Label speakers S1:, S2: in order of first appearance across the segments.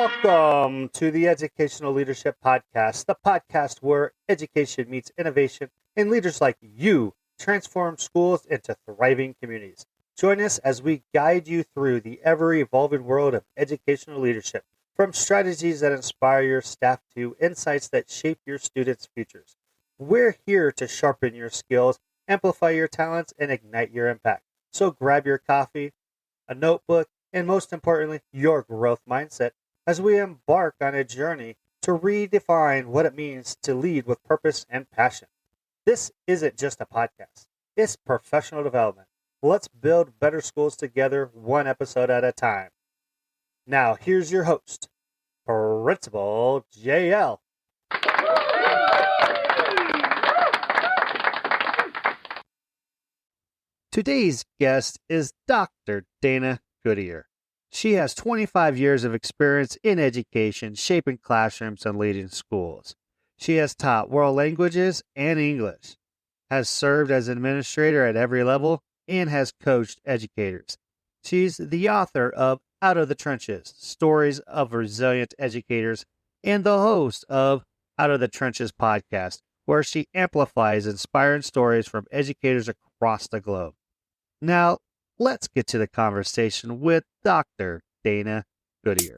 S1: Welcome to the Educational Leadership Podcast, the podcast where education meets innovation and leaders like you transform schools into thriving communities. Join us as we guide you through the ever-evolving world of educational leadership, from strategies that inspire your staff to insights that shape your students' futures. We're here to sharpen your skills, amplify your talents, and ignite your impact. So grab your coffee, a notebook, and most importantly, your growth mindset as we embark on a journey to redefine what it means to lead with purpose and passion. This isn't just a podcast, it's professional development. Let's build better schools together, one episode at a time. Now, here's your host, Principal JL. Today's guest is Dr. Dana Goodier. She has 25 years of experience in education, shaping classrooms and leading schools. She has taught world languages and English, has served as an administrator at every level, and has coached educators. She's the author of Out of the Trenches, Stories of Resilient Educators, and the host of Out of the Trenches podcast, where she amplifies inspiring stories from educators across the globe. Now, let's get to the conversation with Dr. Dana Goodier.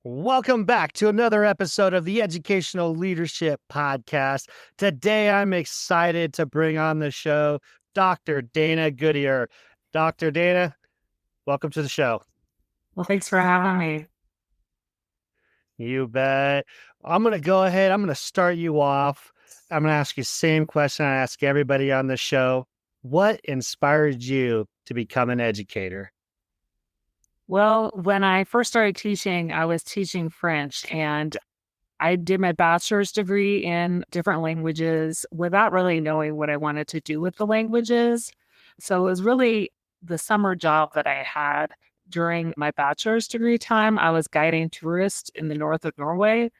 S1: Welcome back to another episode of the Educational Leadership Podcast. Today, I'm excited to bring on the show Dr. Dana Goodier. Dr. Dana, welcome to the show.
S2: Well, thanks for having me.
S1: You bet. I'm going to go ahead. I'm going to start you off. I'm going to ask you the same question I ask everybody on the show. What inspired you to become an educator?
S2: Well, when I first started teaching, I was teaching French, and I did my bachelor's degree in different languages without really knowing what I wanted to do with the languages. So it was really the summer job that I had. During my bachelor's degree time, I was guiding tourists in the north of Norway,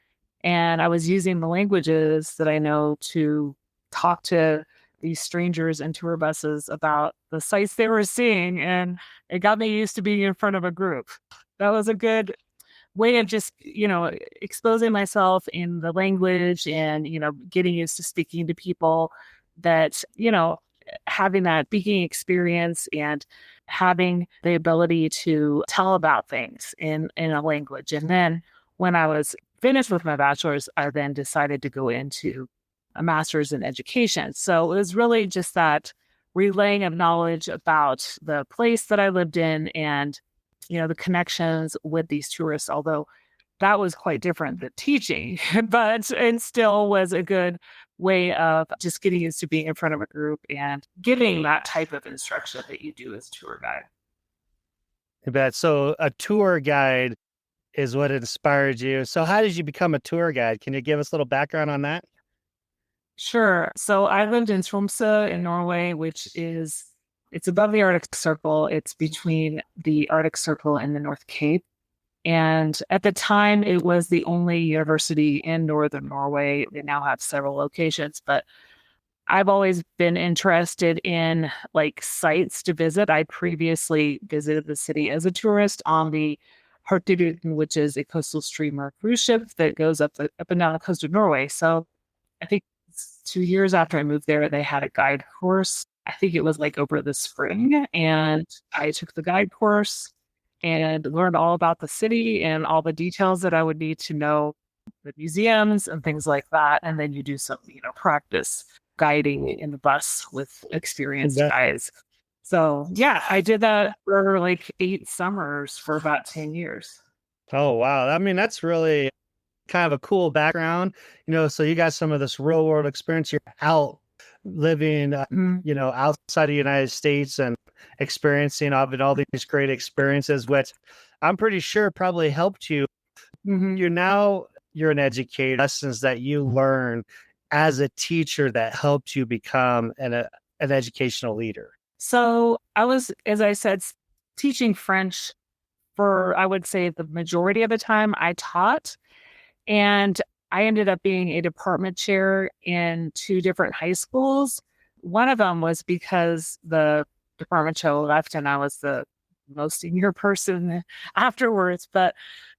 S2: and I was using the languages that I know to talk to these strangers in tour buses about the sights they were seeing, and it got me used to being in front of a group. That was a good way of just, exposing myself in the language and, getting used to speaking to people that, having that speaking experience and having the ability to tell about things in a language. And then when I was finished with my bachelor's, I then decided to go into a master's in education. So it was really just that relaying of knowledge about the place that I lived in and, the connections with these tourists, although that was quite different than teaching, and still was a good way of just getting used to being in front of a group and giving that type of instruction that you do as a tour guide.
S1: I bet. So a tour guide is what inspired you. So how did you become a tour guide? Can you give us a little background on that?
S2: Sure. So I lived in Tromsø in Norway, it's above the Arctic Circle. It's between the Arctic Circle and the North Cape. And at the time, it was the only university in northern Norway. They now have several locations, but I've always been interested in sites to visit. I previously visited the city as a tourist on the Hurtigruten, which is a coastal steamer cruise ship that goes up and down the coast of Norway. So I think 2 years after I moved there, they had a guide course. I think it was over the spring, and I took the guide course and learned all about the city and all the details that I would need to know, the museums and things like that. And then you do some, practice guiding in the bus with experienced guides. So yeah, I did that for 8 summers for about 10 years.
S1: Oh, wow. I mean, that's really kind of a cool background, so you got some of this real world experience. You're out living, outside of the United States and experiencing all these great experiences, which I'm pretty sure probably helped you. Mm-hmm. You're an educator, lessons that you learn as a teacher that helped you become an educational leader.
S2: So I was, as I said, teaching French for, I would say, the majority of the time I taught. And I ended up being a department chair in two different high schools. One of them was because the department chair left and I was the most senior person afterwards. But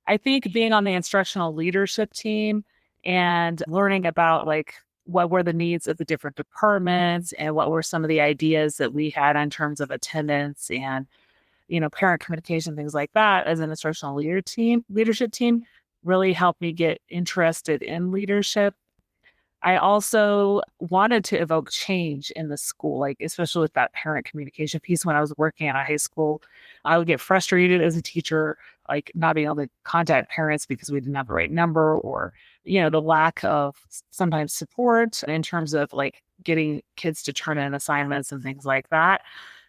S2: I think being on the instructional leadership team and learning about like what were the needs of the different departments and what were some of the ideas that we had in terms of attendance and parent communication, things like that, as an instructional leadership team really helped me get interested in leadership. I also wanted to evoke change in the school, like especially with that parent communication piece. When I was working at a high school, I would get frustrated as a teacher, like not being able to contact parents because we didn't have the right number, or the lack of sometimes support in terms of like getting kids to turn in assignments and things like that.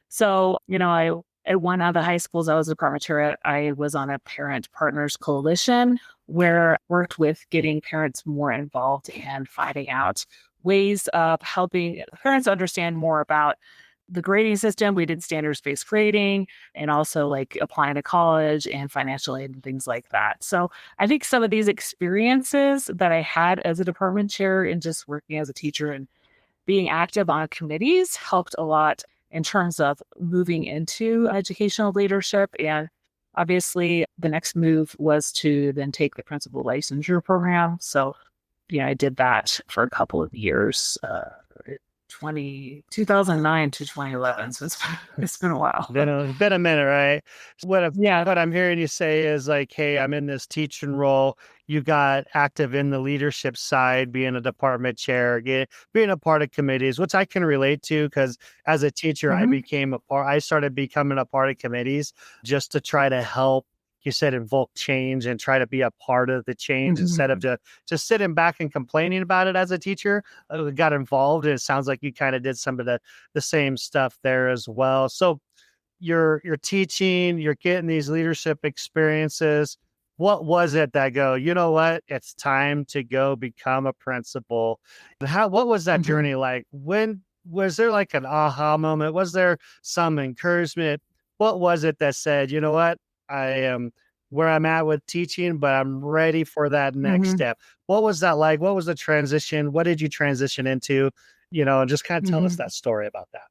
S2: So, I at one of the high schools I was a department chair at, I was on a parent partners coalition where I worked with getting parents more involved and finding out ways of helping parents understand more about the grading system. We did standards-based grading and also like applying to college and financial aid and things like that. So I think some of these experiences that I had as a department chair and just working as a teacher and being active on committees helped a lot in terms of moving into educational leadership. And obviously, the next move was to then take the principal licensure program. So, I did that for a couple of years, 2009 to 2011. So it's been a while.
S1: Been a minute, right?
S2: Yeah.
S1: What I'm hearing you say is like, hey, I'm in this teaching role. You got active in the leadership side, being a department chair, being a part of committees, which I can relate to because as a teacher, I started becoming a part of committees just to try to help, you said, invoke change and try to be a part of the change instead of just sitting back and complaining about it as a teacher. I got involved, and it sounds like you kind of did some of the same stuff there as well. So you're teaching, you're getting these leadership experiences. What was it that you know what, it's time to go become a principal? What was that journey like? When was there like an aha moment? Was there some encouragement? What was it that said, you know what, I am where I'm at with teaching, but I'm ready for that next step? What was that like? What was the transition? What did you transition into? And just kind of tell us that story about that.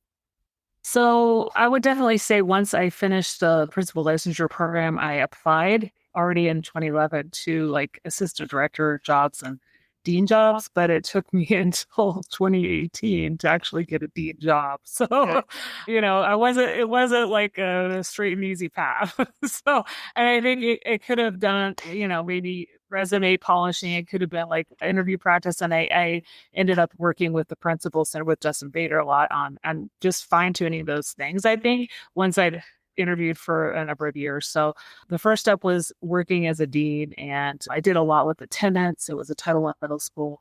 S2: So I would definitely say once I finished the principal licensure program, I applied already in 2011 to like assistant director jobs and dean jobs, but it took me until 2018 to actually get a dean job. So, it wasn't like a straight and easy path. So, and I think it could have done, maybe resume polishing. It could have been like interview practice. And I ended up working with the principal center with Justin Bader a lot on just fine tuning those things. I think once I'd interviewed for a number of years. So the first step was working as a dean, and I did a lot with attendance. It was a Title I middle school.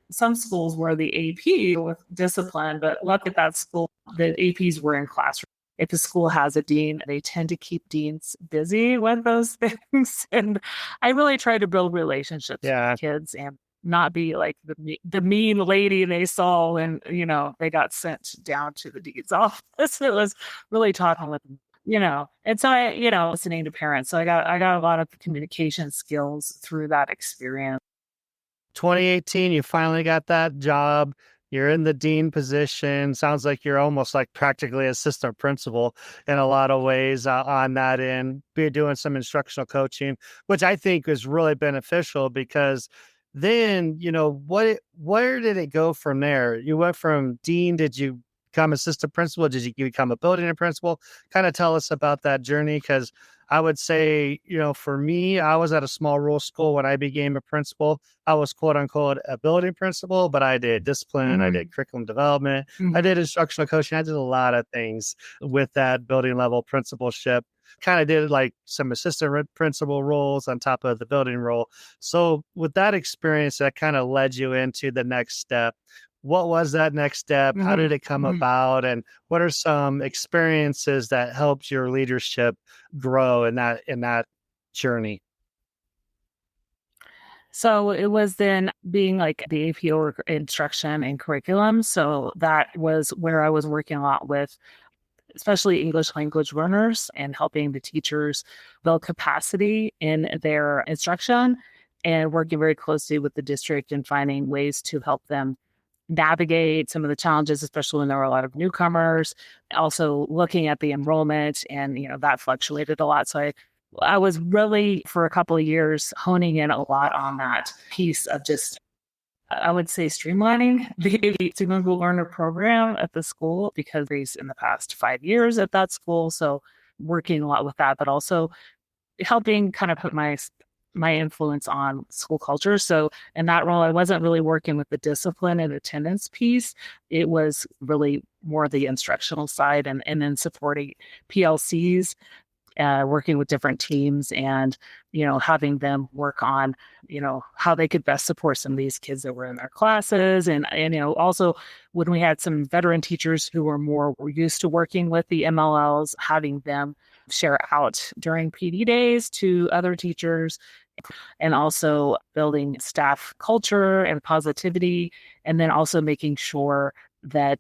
S2: Some schools were the AP with discipline, but look at that school, the APs were in classroom. If a school has a dean, they tend to keep deans busy with those things. And I really try to build relationships with kids and not be like the mean lady they saw when, they got sent down to the dean's office. It was really talking with them, And so listening to parents. So I got a lot of communication skills through that experience.
S1: 2018, you finally got that job. You're in the dean position. Sounds like you're almost like practically assistant principal in a lot of ways on that end. Be doing some instructional coaching, which I think is really beneficial because then, where did it go from there? You went from dean, did you become assistant principal? Did you become a building principal? Kind of tell us about that journey, because I would say, for me, I was at a small rural school when I became a principal. I was quote unquote a building principal, but I did discipline, I did curriculum development, I did instructional coaching. I did a lot of things with that building level principalship. Kind of did like some assistant principal roles on top of the building role. So with that experience, that kind of led you into the next step. What was that next step? How did it come about? And what are some experiences that helped your leadership grow in that journey?
S2: So it was then being like the APO instruction and curriculum. So that was where I was working a lot with, especially English language learners, and helping the teachers build capacity in their instruction. and working very closely with the district and finding ways to help them navigate some of the challenges, especially when there were a lot of newcomers. Also looking at the enrollment, and that fluctuated a lot. So I was really for a couple of years honing in a lot on that piece of just, I would say, streamlining the single learner program at the school, because he's in the past 5 years at that school. So working a lot with that, but also helping kind of put my influence on school culture. So in that role, I wasn't really working with the discipline and attendance piece. It was really more the instructional side, and then supporting PLCs, working with different teams, and having them work on how they could best support some of these kids that were in their classes, and also when we had some veteran teachers who were used to working with the MLLs, having them share out during PD days to other teachers, and also building staff culture and positivity, and then also making sure that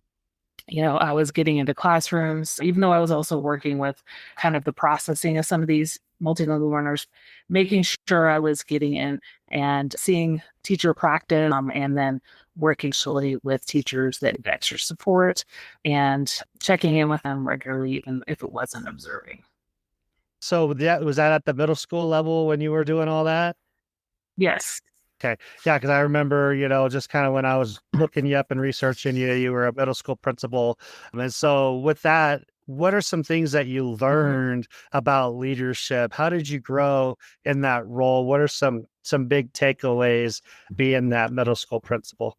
S2: I was getting into classrooms, even though I was also working with kind of the processing of some of these multilingual learners, making sure I was getting in and seeing teacher practice, and then working solely with teachers that need extra support and checking in with them regularly, even if it wasn't observing.
S1: So was that at the middle school level when you were doing all that?
S2: Yes.
S1: Okay. Yeah, because I remember, just kind of when I was looking you up and researching you, you were a middle school principal. And so with that, what are some things that you learned about leadership? How did you grow in that role? What are some big takeaways being that middle school principal?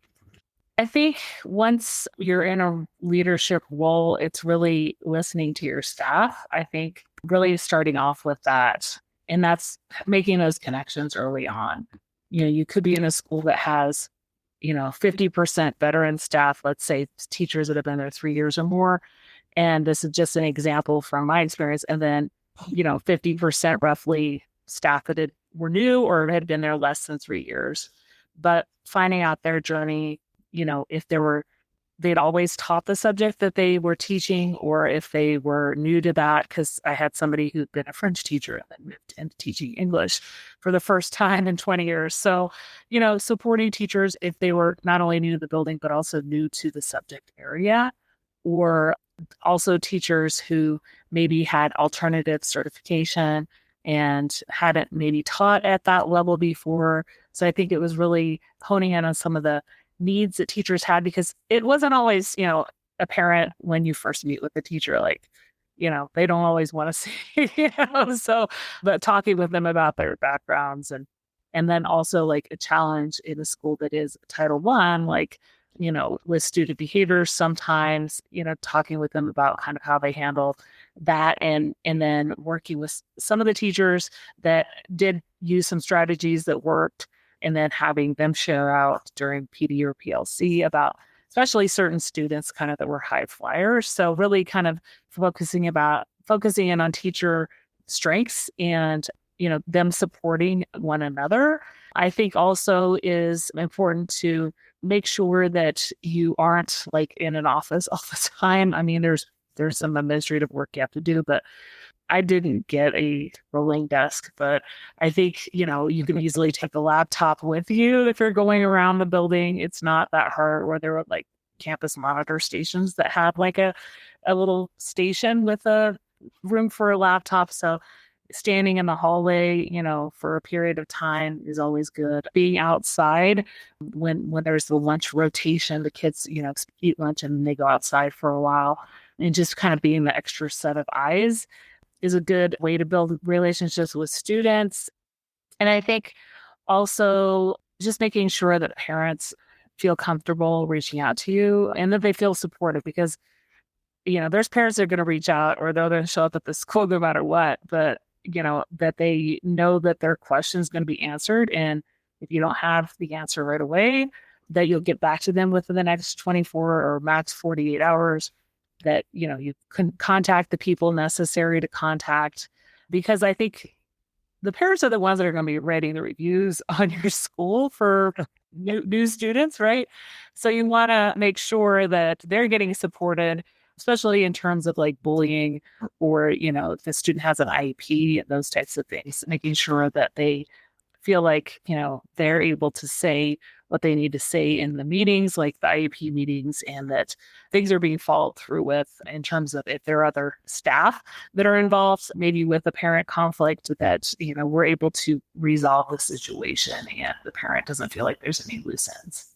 S2: I think once you're in a leadership role, it's really listening to your staff. I think really starting off with that, and that's making those connections early on. You could be in a school that has, 50% veteran staff, let's say teachers that have been there 3 years or more. And this is just an example from my experience. And then, 50% roughly staff that were new or had been there less than 3 years. But finding out their journey, if they'd always taught the subject that they were teaching, or if they were new to that, because I had somebody who'd been a French teacher and then moved into teaching English for the first time in 20 years. So, supporting teachers if they were not only new to the building, but also new to the subject area, or also teachers who maybe had alternative certification and hadn't maybe taught at that level before. So I think it was really honing in on some of the needs that teachers had, because it wasn't always, apparent when you first meet with the teacher, like, they don't always want to see, so, but talking with them about their backgrounds, and then also like a challenge in a school that is Title I, like, with student behaviors, sometimes, talking with them about kind of how they handle that, and then working with some of the teachers that did use some strategies that worked, and then having them share out during PD or PLC about especially certain students kind of that were high flyers. So really kind of focusing in on teacher strengths and, them supporting one another. I think also is important to make sure that you aren't like in an office all the time. I mean, there's some administrative work you have to do, but I didn't get a rolling desk, but I think, you can easily take a laptop with you if you're going around the building. It's not that hard, where there were like campus monitor stations that had like a little station with a room for a laptop. So standing in the hallway, for a period of time is always good. Being outside when there's the lunch rotation, the kids, eat lunch and they go outside for a while, and just kind of being the extra set of eyes is a good way to build relationships with students. And I think also just making sure that parents feel comfortable reaching out to you and that they feel supported, because, there's parents that are going to reach out, or they're going to show up at the school no matter what, but, that they know that their question is going to be answered. And if you don't have the answer right away, that you'll get back to them within the next 24 or max 48 hours, that, you can contact the people necessary to contact, because I think the parents are the ones that are going to be writing the reviews on your school for new students, right? So you want to make sure that they're getting supported, especially in terms of like bullying, or, if the student has an IEP and those types of things, making sure that they feel like, they're able to say what they need to say in the meetings, like the IEP meetings, and that things are being followed through with in terms of if there are other staff that are involved, maybe with a parent conflict, that, we're able to resolve the situation and the parent doesn't feel like there's any loose ends.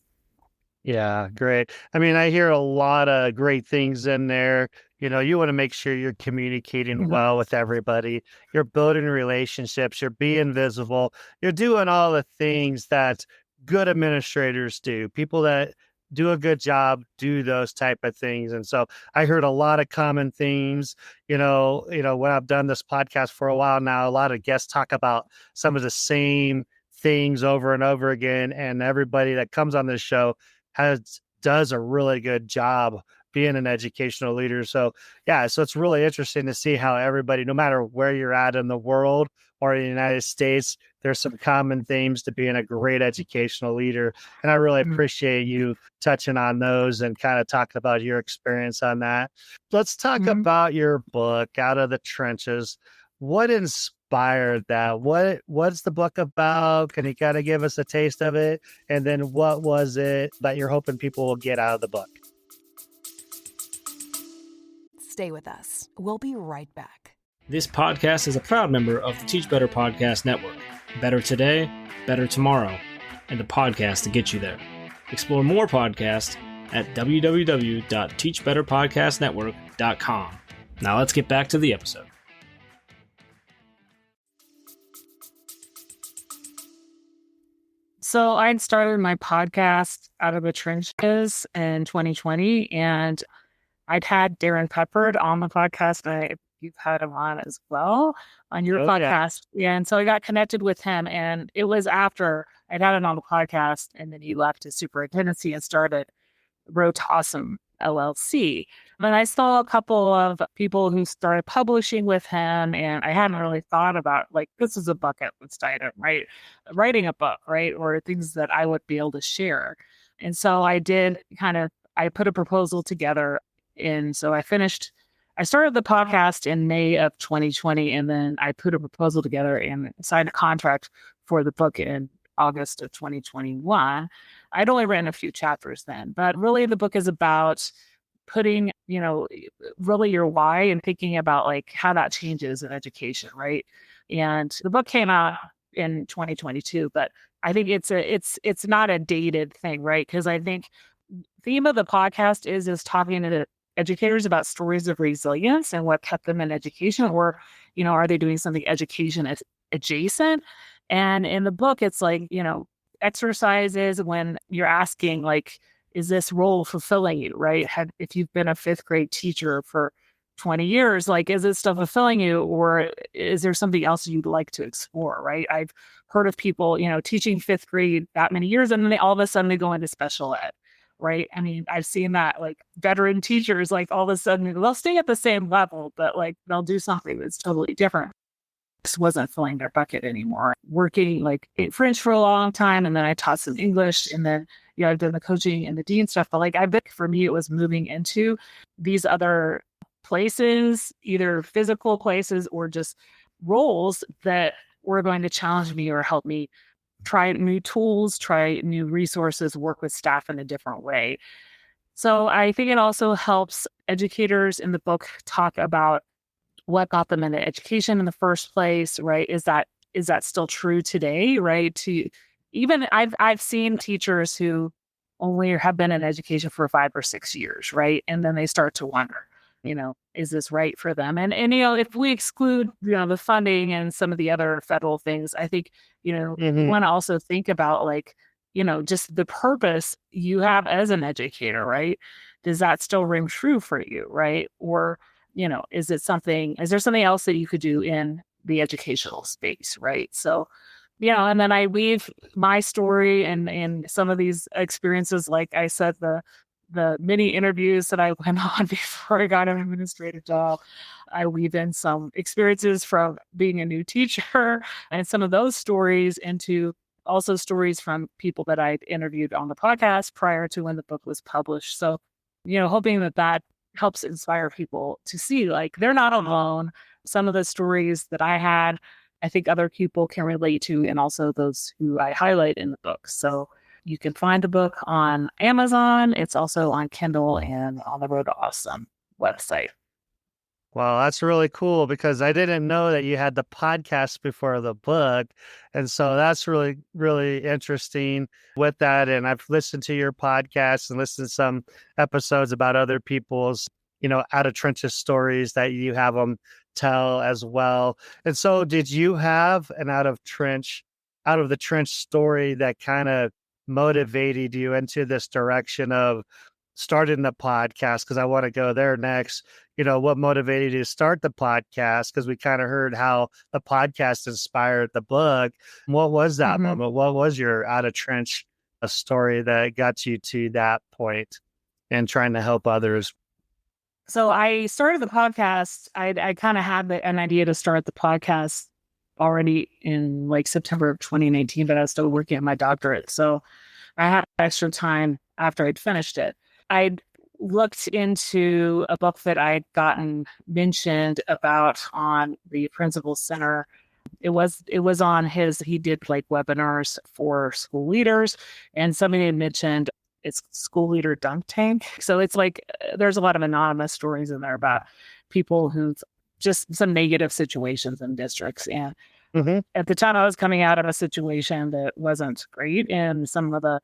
S1: Yeah, great. I mean, I hear a lot of great things in there. You want to make sure you're communicating
S2: Mhm.
S1: well with everybody. You're building relationships. You're being visible. You're doing all the things that good administrators do. People that do a good job do those type of things. And so I heard a lot of common themes. When I've done this podcast for a while now, a lot of guests talk about some of the same things over and over again. And everybody that comes on this show does a really good job being an educational leader. So it's really interesting to see how everybody, no matter where you're at in the world or in the United States, there's some common themes to being a great educational leader. And I really
S2: Mhm.
S1: appreciate you touching on those and kind of talking about your experience on that. Let's talk
S2: Mhm.
S1: about your book, Out of the Trenches. What inspired that? What's the book about? Can you kind of give us a taste of it? And then what was it that you're hoping people will get out of the book?
S3: Stay with us. We'll be right back.
S4: This podcast is a proud member of the Teach Better Podcast Network. Better today, better tomorrow, and the podcast to get you there. Explore more podcasts at www.teachbetterpodcastnetwork.com. Now let's get back to the episode.
S2: So I started my podcast Out of the Trenches in 2020, and I'd had Darren Peppard on the podcast. You've had him on as well on your podcast. Yeah. And so I got connected with him, and it was after I'd had it on the podcast, and then he left his superintendency and started Road to Awesome LLC. And I saw a couple of people who started publishing with him, and I hadn't really thought about, like, this is a bucket list item, right? Writing a book, right? Or things that I would be able to share. And so I put a proposal together. And so I started the podcast in May of 2020, and then I put a proposal together and signed a contract for the book in August of 2021. I'd only written a few chapters then, but really the book is about putting, really your why and thinking about like how that changes in education, right? And the book came out in 2022, but I think it's not a dated thing, right? Because I think theme of the podcast is talking to the educators about stories of resilience and what kept them in education, or, are they doing something education adjacent? And in the book, it's like, exercises when you're asking, like, is this role fulfilling you, right? If you've been a fifth grade teacher for 20 years, like, is this stuff fulfilling you, or is there something else you'd like to explore, right? I've heard of people, teaching fifth grade that many years, and then they all of a sudden they go into special ed, right? I mean, I've seen that, like, veteran teachers, like, all of a sudden they'll stay at the same level, but like they'll do something that's totally different. Just wasn't filling their bucket anymore. Working like in French for a long time, and then I taught some English, and then I've done the coaching and the dean stuff. But like, I bet for me it was moving into these other places, either physical places or just roles that were going to challenge me or help me try new tools, try new resources, work with staff in a different way. So I think it also helps educators in the book talk about what got them into education in the first place, right? Is that still true today, right? I've seen teachers who only have been in education for 5 or 6 years, right? And then they start to wonder, is this right for them? And if we exclude, the funding and some of the other federal things, I think, you want to also think about, like, just the purpose you have as an educator, right? Does that still ring true for you, right? Or is there something else that you could do in the educational space, right? So, and then I weave my story and some of these experiences, like I said, the many interviews that I went on before I got an administrative job. I weave in some experiences from being a new teacher and some of those stories into also stories from people that I'd interviewed on the podcast prior to when the book was published. So, hoping that helps inspire people to see, like, they're not alone. Some of the stories that I had I think other people can relate to, and also those who I highlight in the book. So you can find the book on Amazon. It's also on Kindle and on the Road to Awesome website.
S1: Well, that's really cool because I didn't know that you had the podcast before the book. And so that's really, really interesting with that. And I've listened to your podcast and listened to some episodes about other people's, out of trenches stories that you have them tell as well. And so did you have an out of the trench story that kind of motivated you into this direction of starting the podcast? Because I want to go there next. What motivated you to start the podcast? Because we kind of heard how the podcast inspired the book. What was that moment? What was your out of trench a story that got you to that point and trying to help others?
S2: So I started the podcast. I kind of had an idea to start the podcast already in like September of 2019, but I was still working on my doctorate. So I had extra time after I'd finished it. I'd looked into a book that I'd gotten mentioned about on the Principal Center. It was on he did like webinars for school leaders, and somebody had mentioned it's School Leader Dunk Tank. So it's like there's a lot of anonymous stories in there about people who've just some negative situations in districts. And at the time I was coming out of a situation that wasn't great, and some of the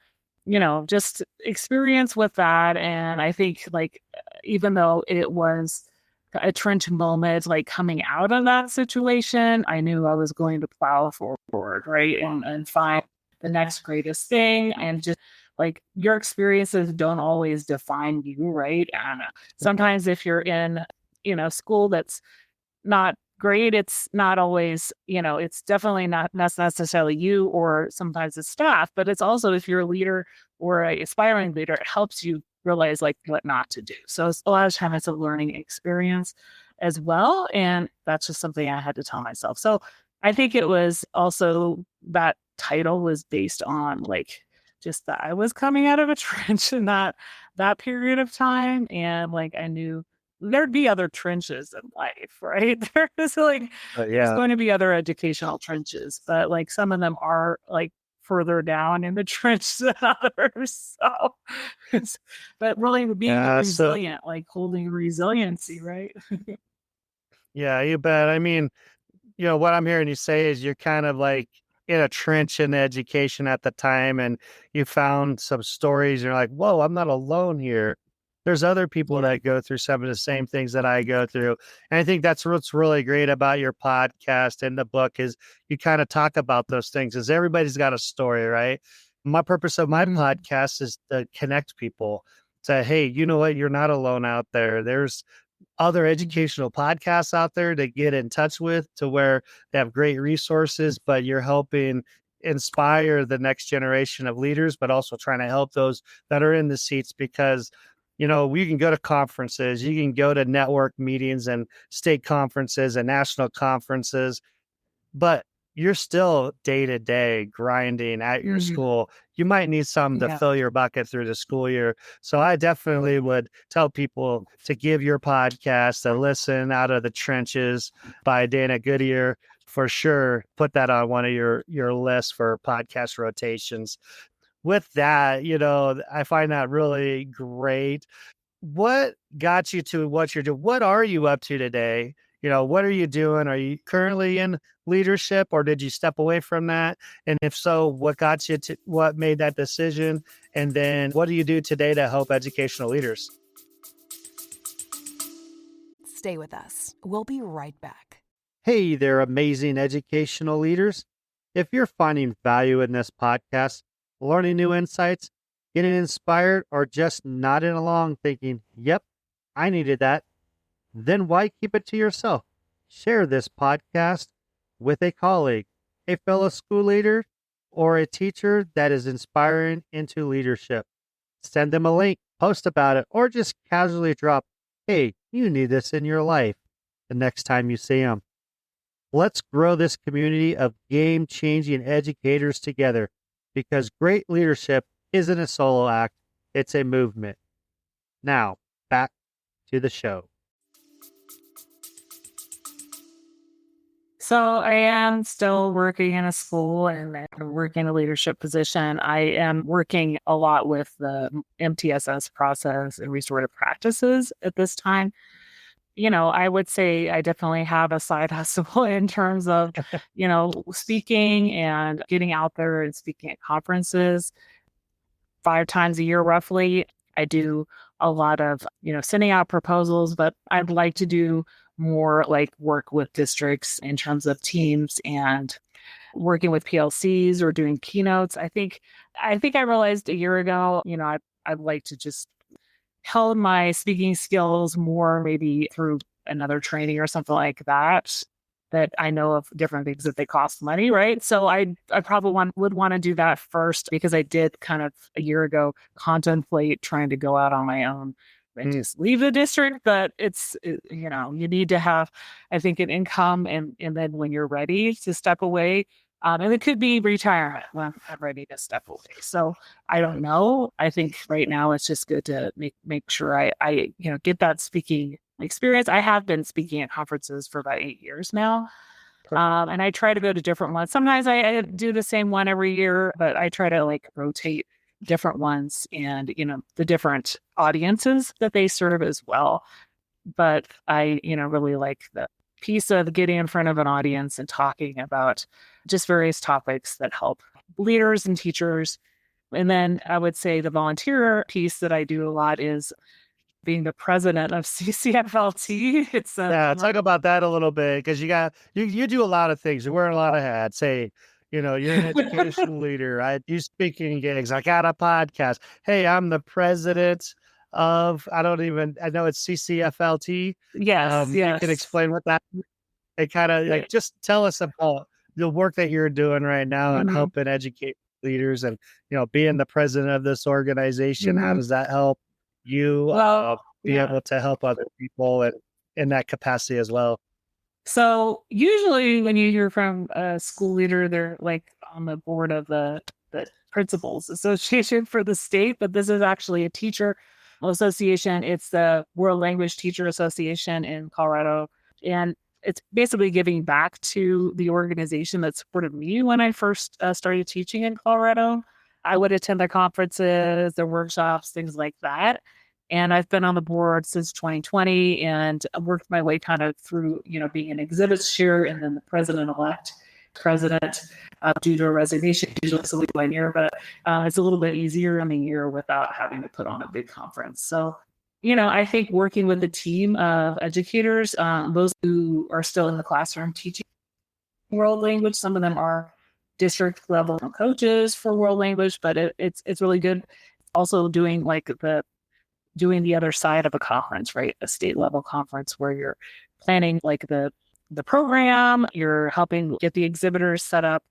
S2: just experience with that. And I think like, even though it was a trench moment, like coming out of that situation, I knew I was going to plow forward, right? And find the next greatest thing. And just like your experiences don't always define you, right? And sometimes if you're in, school that's not great, it's not always, it's definitely not necessarily you or sometimes the staff, but it's also if you're a leader or an aspiring leader, it helps you realize like what not to do. So it's, a lot of time it's a learning experience as well. And that's just something I had to tell myself. So I think it was also that title was based on like just that I was coming out of a trench in that period of time. And like I knew there'd be other trenches in life, right? There's going to be other educational trenches, but like some of them are like further down in the trench than others. So, but really being resilient, like holding resiliency, right?
S1: Yeah, you bet. I mean, what I'm hearing you say is you're kind of like in a trench in education at the time, and you found some stories. And you're like, whoa, I'm not alone here. There's other people that go through some of the same things that I go through. And I think that's what's really great about your podcast and the book is you kind of talk about those things is everybody's got a story, right? My purpose of my podcast is to connect people. Say, hey, you know what? You're not alone out there. There's other educational podcasts out there to get in touch with to where they have great resources, but you're helping inspire the next generation of leaders, but also trying to help those that are in the seats because we can go to conferences, you can go to network meetings and state conferences and national conferences, but you're still day to day grinding at your school. You might need some to fill your bucket through the school year. So I definitely would tell people to give your podcast a listen. Out of the Trenches by Dana Goodier. For sure, put that on one of your lists for podcast rotations. With that, I find that really great. What got you to what you're doing? What are you up to today? What are you doing? Are you currently in leadership or did you step away from that? And if so, what made that decision? And then what do you do today to help educational leaders?
S3: Stay with us. We'll be right back.
S1: Hey there, amazing educational leaders. If you're finding value in this podcast, learning new insights, getting inspired, or just nodding along thinking, yep, I needed that, then why keep it to yourself? Share this podcast with a colleague, a fellow school leader, or a teacher that is inspiring into leadership. Send them a link, post about it, or just casually drop, hey, you need this in your life the next time you see them. Let's grow this community of game-changing educators together because great leadership isn't a solo act, it's a movement. Now, back to the show.
S2: So I am still working in a school and I'm working in a leadership position. I am working a lot with the MTSS process and restorative practices at this time. I would say I definitely have a side hustle in terms of, speaking and getting out there and speaking at conferences 5 times a year, roughly. I do a lot of, sending out proposals, but I'd like to do more like work with districts in terms of teams and working with PLCs or doing keynotes. I think I realized a year ago, I'd like to just hone my speaking skills more, maybe through another training or something like that. That I know of different things that they cost money, right? So I probably would want to do that first because I did kind of a year ago contemplate trying to go out on my own and just leave the district. But you need to have, I think, an income and then when you're ready to step away, and it could be retirement when I'm ready to step away. So I don't know. I think right now it's just good to make sure I get that speaking experience. I have been speaking at conferences for about 8 years now. And I try to go to different ones. Sometimes I do the same one every year, but I try to like rotate different ones and, the different audiences that they serve as well. But I, really like the piece of getting in front of an audience and talking about just various topics that help leaders and teachers. And then I would say the volunteer piece that I do a lot is being the president of CCFLT.
S1: Talk about that a little bit because you do a lot of things. You're wearing a lot of hats. Hey, you're an educational leader. I do speaking gigs. I got a podcast. Hey, I'm the president of I know it's CCFLT.
S2: Yes.
S1: You can explain what that. It kind of just tell us about the work that you're doing right now and helping educate leaders and being the president of this organization. How does that help you be able to help other people and in that capacity as well?
S2: So usually when you hear from a school leader, they're like on the board of the Principals Association for the state, but this is actually a teacher association. It's the World Language Teacher Association in Colorado. And it's basically giving back to the organization that supported me when I first started teaching in Colorado. I would attend their conferences, their workshops, things like that. And I've been on the board since 2020 and worked my way kind of through, being an exhibits chair and then the president-elect president due to a resignation. Usually it's a little linear, but it's a little bit easier in the year without having to put on a big conference. So, I think working with a team of educators, those who are still in the classroom teaching world language, some of them are district level coaches for world language, but it's really good. Also doing doing the other side of a conference, right? A state level conference where you're planning like the program, you're helping get the exhibitors set up,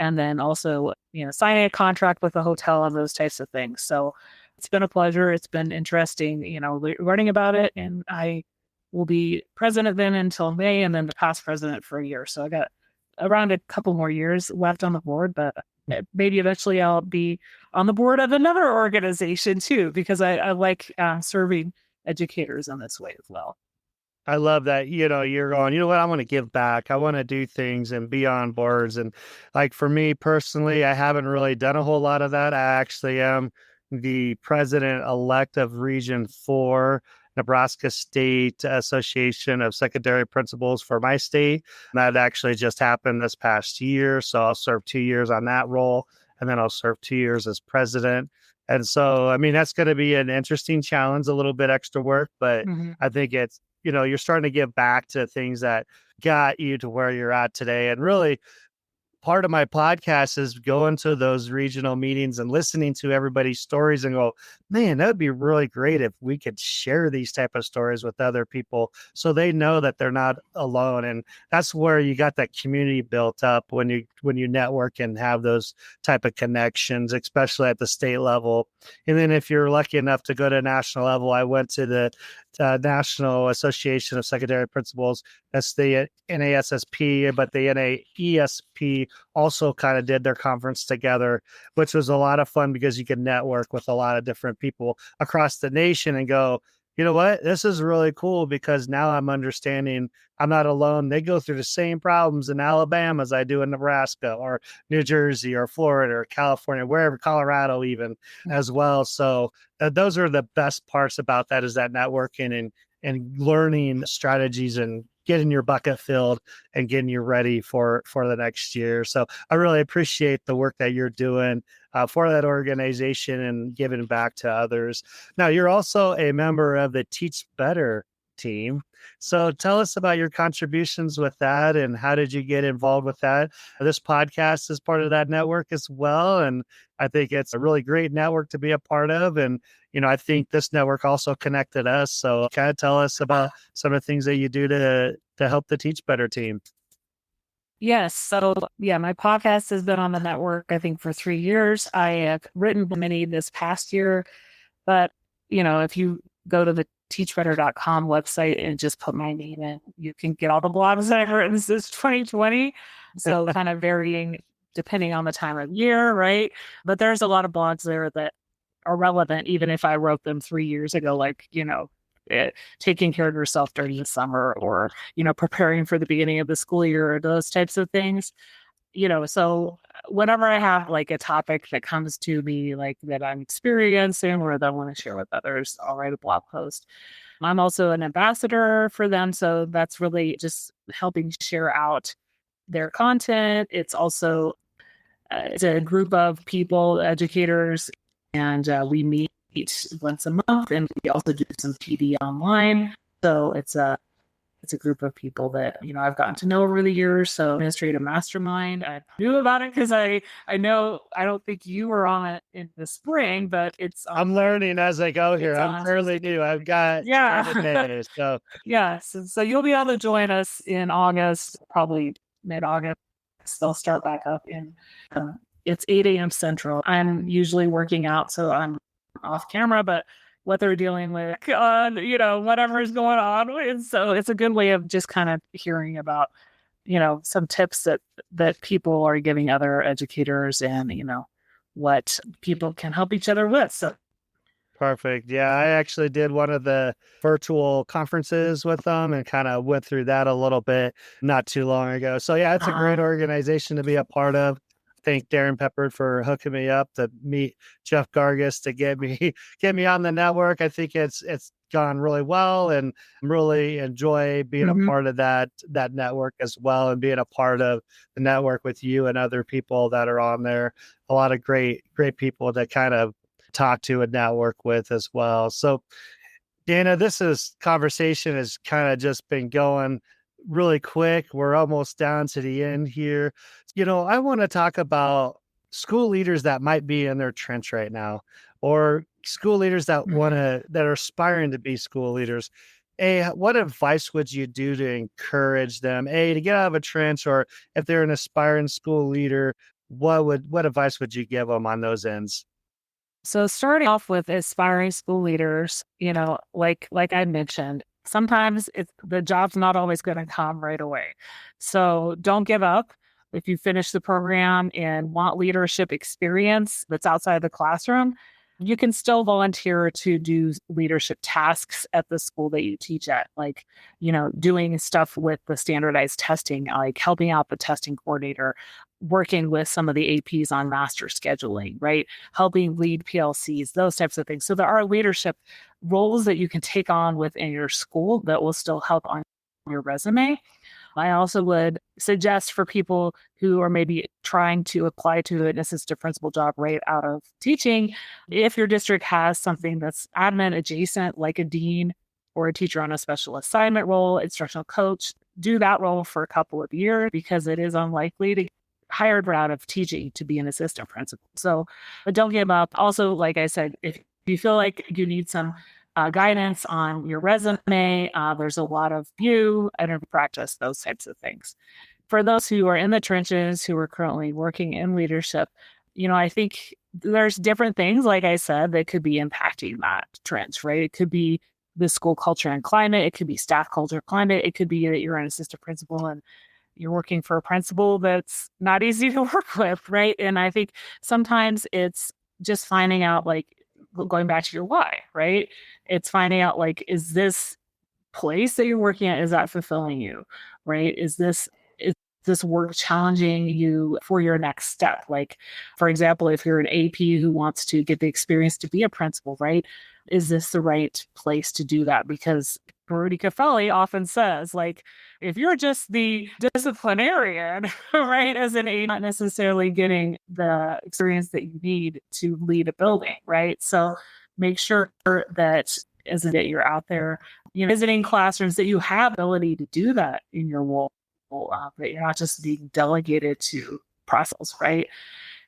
S2: and then also, signing a contract with a hotel and those types of things. So it's been a pleasure. It's been interesting, learning about it. And I will be president then until May and then the past president for a year. So I got around a couple more years left on the board, but maybe eventually I'll be on the board of another organization too, because I like serving educators in this way as well.
S1: I love that, you're going, what, I want to give back. I want to do things and be on boards. And like for me personally, I haven't really done a whole lot of that. I actually am the president-elect of Region 4, Nebraska State Association of Secondary Principals for my state. And that actually just happened this past year. So I'll serve 2 years on that role, and then I'll serve 2 years as president. And so, that's going to be an interesting challenge, a little bit extra work, but I think it's, you're starting to give back to things that got you to where you're at today. And really, part of my podcast is going to those regional meetings and listening to everybody's stories and go, man, that would be really great if we could share these type of stories with other people so they know that they're not alone. And that's where you got that community built up when you network and have those type of connections, especially at the state level. And then if you're lucky enough to go to national level, I went to the National Association of Secondary Principals. That's the NASSP, but the NAESP also kind of did their conference together, which was a lot of fun because you could network with a lot of different people across the nation and go, You know what? This is really cool because now I'm understanding I'm not alone. They go through the same problems in Alabama as I do in Nebraska or New Jersey or Florida or California, wherever, Colorado even as well. So those are the best parts about that, is that networking and learning strategies and getting your bucket filled and getting you ready for the next year. So I really appreciate the work that you're doing for that organization and giving back to others. Now, you're also a member of the Teach Better team. So tell us about your contributions with that and how did you get involved with that? This podcast is part of that network as well. And I think it's a really great network to be a part of. And, I think this network also connected us. So kind of tell us about some of the things that you do to help the Teach Better team.
S2: Yes. So, my podcast has been on the network, I think, for 3 years. I have written many this past year, but, if you go to the teachbetter.com website and just put my name in, you can get all the blogs that I've written since 2020. So kind of varying depending on the time of year, right? But there's a lot of blogs there that are relevant, even if I wrote them 3 years ago, like, taking care of yourself during the summer or, preparing for the beginning of the school year or those types of things. So whenever I have like a topic that comes to me, like that I'm experiencing or that I want to share with others, I'll write a blog post. I'm also an ambassador for them. So that's really just helping share out their content. It's also, it's a group of people, educators, and we meet once a month, and we also do some PD online. So it's a group of people that, I've gotten to know over the years. So administrative mastermind, I knew about it because I know, I don't think you were on it in the spring, but
S1: I'm learning as I go here. I'm fairly new. I've got minutes, so
S2: so you'll be able to join us in August, probably mid-August. They'll start back up in it's 8 a.m. Central. I'm usually working out, so I'm off camera, but what they're dealing with, whatever is going on. And so it's a good way of just kind of hearing about, some tips that people are giving other educators and, what people can help each other with. So
S1: perfect. Yeah, I actually did one of the virtual conferences with them and kind of went through that a little bit not too long ago. So yeah, it's a great organization to be a part of. Thank Darren Pepper for hooking me up to meet Jeff Gargis to get me on the network. I think it's gone really well, and really enjoy being a part of that network as well, and being a part of the network with you and other people that are on there. A lot of great people to kind of talk to and network with as well. So Dana, conversation has kind of just been going really quick. We're almost down to the end here. I want to talk about school leaders that might be in their trench right now, or school leaders that that are aspiring to be school leaders. What advice would you do to encourage them, to get out of a trench, or if they're an aspiring school leader, what advice would you give them on those ends?
S2: So starting off with aspiring school leaders, like I mentioned, sometimes the job's not always going to come right away. So don't give up. If you finish the program and want leadership experience that's outside the classroom, you can still volunteer to do leadership tasks at the school that you teach at, like, doing stuff with the standardized testing, like helping out the testing coordinator, working with some of the APs on master scheduling, right? Helping lead PLCs, those types of things. So there are leadership roles that you can take on within your school that will still help on your resume. I also would suggest for people who are maybe trying to apply to an assistant principal job right out of teaching, if your district has something that's admin adjacent, like a dean or a teacher on a special assignment role, instructional coach, do that role for a couple of years, because it is unlikely to hired out of teaching to be an assistant principal. So, but don't give up. Also, like I said, if you feel like you need some guidance on your resume, there's a lot of interview practice, those types of things. For those who are in the trenches, who are currently working in leadership, I think there's different things, like I said, that could be impacting that trench, right? It could be the school culture and climate. It could be staff culture, climate. It could be that you're an assistant principal and you're working for a principal that's not easy to work with, right? And I think sometimes it's just finding out, like, going back to your why, right? It's finding out, like, is this place that you're working at, is that fulfilling you, right? Is this work challenging you for your next step? Like, for example, if you're an AP who wants to get the experience to be a principal, right? Is this the right place to do that? Because Rudy Cafelli often says, like, if you're just the disciplinarian, right, as an A, not necessarily getting the experience that you need to lead a building, right? So make sure that that you're out there, visiting classrooms, that you have ability to do that in your role, that you're not just being delegated to process, right?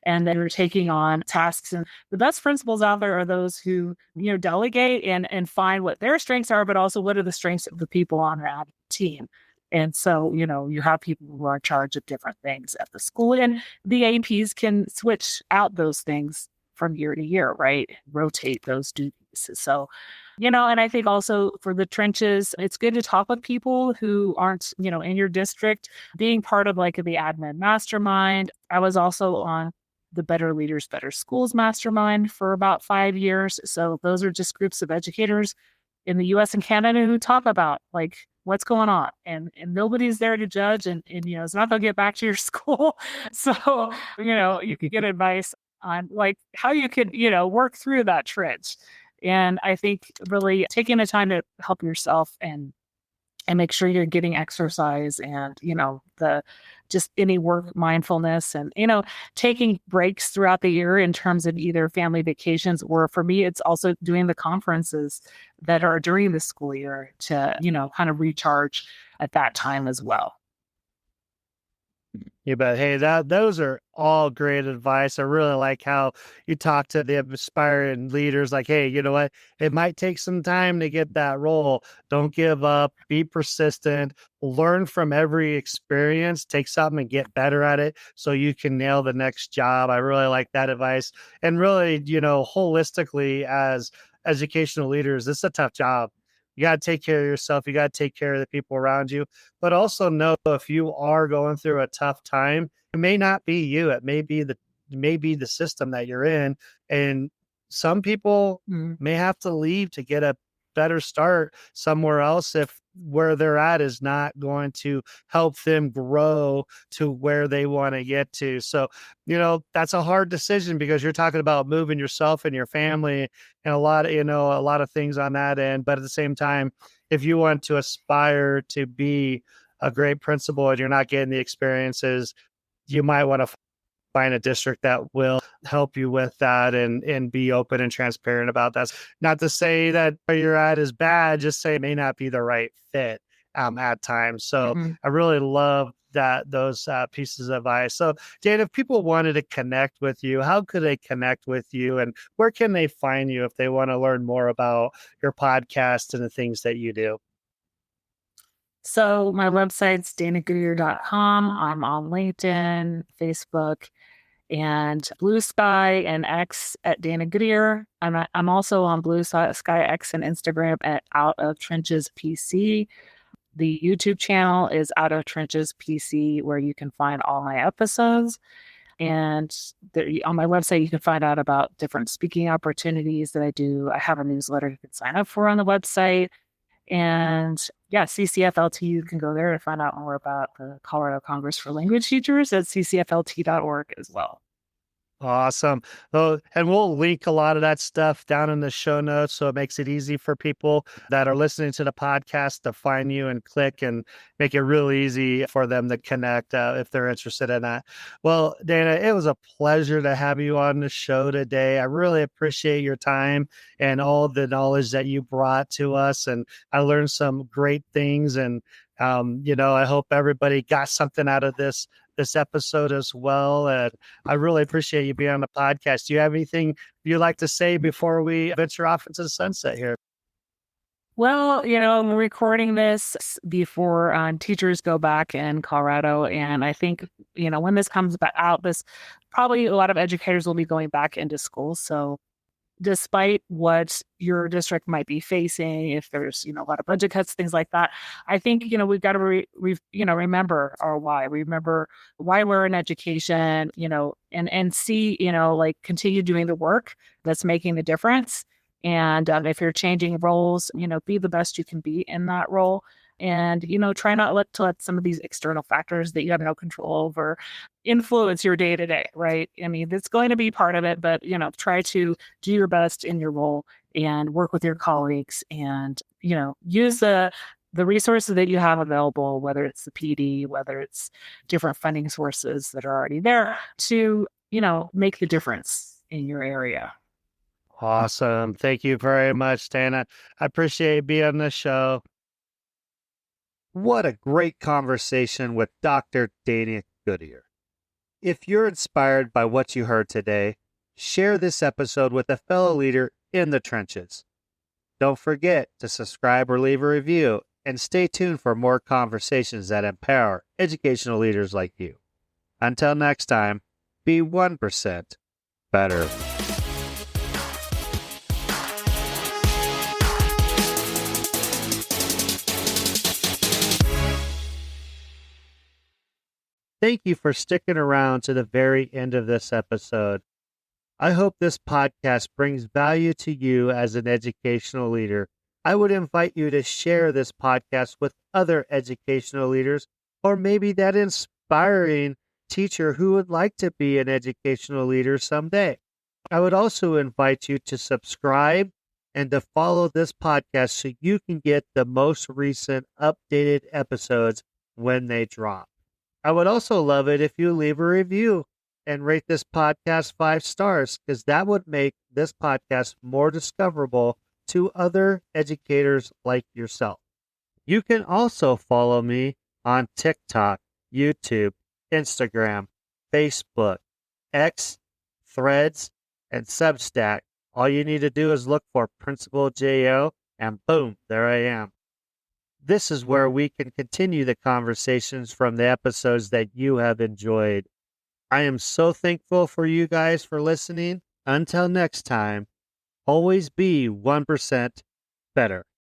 S2: And then you're taking on tasks. And the best principals out there are those who, delegate and find what their strengths are, but also what are the strengths of the people on their team. And so, you have people who are in charge of different things at the school, and the APs can switch out those things from year to year, right? Rotate those duties. So, and I think also for the trenches, it's good to talk with people who aren't, in your district, being part of like the admin mastermind. I was also on the Better Leaders, Better Schools mastermind for about 5 years. So those are just groups of educators in the US and Canada who talk about like what's going on, and nobody's there to judge, and it's not going to get back to your school. So, you can get advice on like how you could, work through that trench. And I think really taking the time to help yourself and make sure you're getting exercise and, the just any work mindfulness, and, taking breaks throughout the year in terms of either family vacations, or for me, it's also doing the conferences that are during the school year to, kind of recharge at that time as well.
S1: You bet. Hey, those are all great advice. I really like how you talk to the aspiring leaders. Like, hey, you know what? It might take some time to get that role. Don't give up. Be persistent. Learn from every experience. Take something and get better at it so you can nail the next job. I really like that advice. And really, holistically, as educational leaders, this is a tough job. You got to take care of yourself. You got to take care of the people around you, but also know if you are going through a tough time, it may not be you. It may be the system that you're in. And some people may have to leave to get a better start somewhere else if where they're at is not going to help them grow to where they want to get to. So, that's a hard decision because you're talking about moving yourself and your family and a lot of things on that end. But at the same time, if you want to aspire to be a great principal and you're not getting the experiences, you might want to find a district that will help you with that and be open and transparent about that. Not to say that where you're at is bad, just say it may not be the right fit at times. So I really love those pieces of advice. So Dan, if people wanted to connect with you, how could they connect with you, and where can they find you if they want to learn more about your podcast and the things that you do?
S2: So my website's danagoodier.com. I'm on LinkedIn, Facebook, and Blue Sky and X at Dana Goodier. I'm also on Blue Sky X and Instagram at Out of Trenches PC. The YouTube channel is Out of Trenches PC, where you can find all my episodes. And on my website, you can find out about different speaking opportunities that I do. I have a newsletter you can sign up for on the website. And CCFLT, you can go there to find out more about the Colorado Congress for Language Teachers at ccflt.org as well.
S1: Awesome. Oh, and we'll link a lot of that stuff down in the show notes, so it makes it easy for people that are listening to the podcast to find you and click, and make it really easy for them to connect if they're interested in that. Well, Dana, it was a pleasure to have you on the show today. I really appreciate your time and all the knowledge that you brought to us, and I learned some great things. And I hope everybody got something out of this episode as well. And I really appreciate you being on the podcast. Do you have anything you'd like to say before we venture off into the sunset here?
S2: Well, I'm recording this before teachers go back in Colorado. And I think, when this comes out, this probably a lot of educators will be going back into school. So despite what your district might be facing, if there's, a lot of budget cuts, things like that, I think, we've got to remember our why, remember why we're in education, and see, like continue doing the work that's making the difference. And if you're changing roles, be the best you can be in that role. And, try not to let some of these external factors that you have no control over influence your day to day, right? I mean, it's going to be part of it, but, try to do your best in your role and work with your colleagues and, use the resources that you have available, whether it's the PD, whether it's different funding sources that are already there to, make the difference in your area.
S1: Awesome. Thank you very much, Dana. I appreciate you being on the show. What a great conversation with Dr. Dana Goodier. If you're inspired by what you heard today, share this episode with a fellow leader in the trenches. Don't forget to subscribe or leave a review, and stay tuned for more conversations that empower educational leaders like you. Until next time, be 1% better. Thank you for sticking around to the very end of this episode. I hope this podcast brings value to you as an educational leader. I would invite you to share this podcast with other educational leaders, or maybe that inspiring teacher who would like to be an educational leader someday. I would also invite you to subscribe and to follow this podcast so you can get the most recent updated episodes when they drop. I would also love it if you leave a review and rate this podcast 5 stars, because that would make this podcast more discoverable to other educators like yourself. You can also follow me on TikTok, YouTube, Instagram, Facebook, X, Threads, and Substack. All you need to do is look for Principal J.O., and boom, there I am. This is where we can continue the conversations from the episodes that you have enjoyed. I am so thankful for you guys for listening. Until next time, always be 1% better.